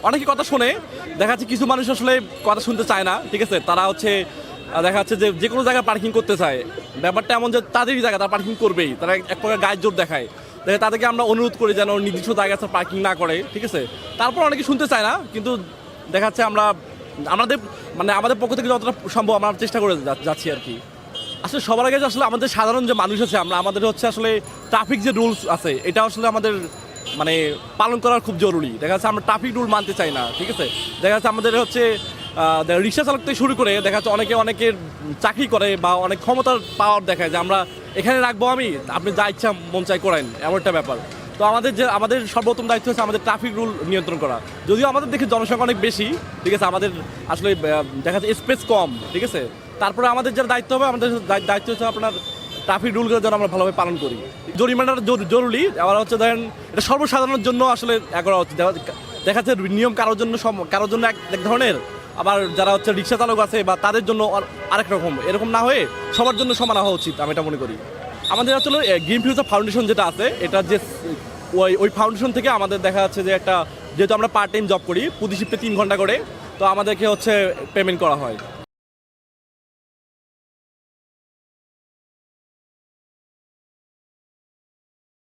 অনেকে কথা শোনে, দেখা যাচ্ছে কিছু মানুষ আসলে কথা শুনতে চায় না, ঠিক আছে। তারা হচ্ছে দেখা যাচ্ছে যে কোনো জায়গায় পার্কিং করতে চায়, ব্যাপারটা এমন যে তাদেরই জায়গা তারা পার্কিং করবেই, তারা এক প্রকার গায়ের জোর দেখায়। দেখে তাদেরকে আমরা অনুরোধ করি যেন নির্দিষ্ট জায়গায় পার্কিং না করে, ঠিক আছে। তারপর অনেকে শুনতে চায় না, কিন্তু দেখা যাচ্ছে আমাদের মানে আমাদের পক্ষ থেকে যতটা সম্ভব আমরা চেষ্টা করে যাচ্ছি আর কি। আসলে সবার আগে যে আসলে আমাদের সাধারণ যে মানুষ আছে, আমাদের হচ্ছে আসলে ট্রাফিক যে রুলস আছে এটা আসলে আমাদের মানে পালন করা খুব জরুরি। দেখা যাচ্ছে আমরা ট্রাফিক রুল মানতে চাই না, ঠিক আছে। দেখা যাচ্ছে আমাদের হচ্ছে রিক্সা চালক থেকে শুরু করে দেখা যাচ্ছে অনেকের চাকরি করে বা অনেক ক্ষমতার পাওয়ার দেখায় যে আমরা এখানে রাখবো, আপনি যা ইচ্ছা মন চাই করেন, এমন একটা ব্যাপার। তো আমাদের সর্বোত্তম দায়িত্ব হচ্ছে আমাদের ট্রাফিক রুল নিয়ন্ত্রণ করা। যদিও আমাদের দেখে জনসংখ্যা অনেক বেশি, ঠিক আছে, আমাদের আসলে দেখা যাচ্ছে স্পেস কম, ঠিক আছে। তারপরে আমাদের যারা দায়িত্ব হবে, আমাদের দায়িত্ব হচ্ছে আপনার ট্রাফিক রুলগুলো যেন আমরা ভালোভাবে পালন করি। জরিমানাটা জরুরি, আবার হচ্ছে ধরেন এটা সর্বসাধারণের জন্য আসলে করা হচ্ছে। দেখা যাচ্ছে নিয়ম কারোর জন্য এক ধরনের, আবার যারা হচ্ছে রিক্সা চালক আছে বা তাদের জন্য আরেক রকম, এরকম না হয়ে সবার জন্য সমান হওয়া উচিত, আমি এটা মনে করি। আমাদের আসলে গ্রিন ফিউচার ফাউন্ডেশন যেটা আছে, এটা যে ওই ফাউন্ডেশন থেকে আমাদের দেখা যাচ্ছে যে যেহেতু আমরা পার্ট টাইম জব করি, প্রতি শিফটে 3 ঘন্টা করে, তো আমাদেরকে হচ্ছে পেমেন্ট করা হয়।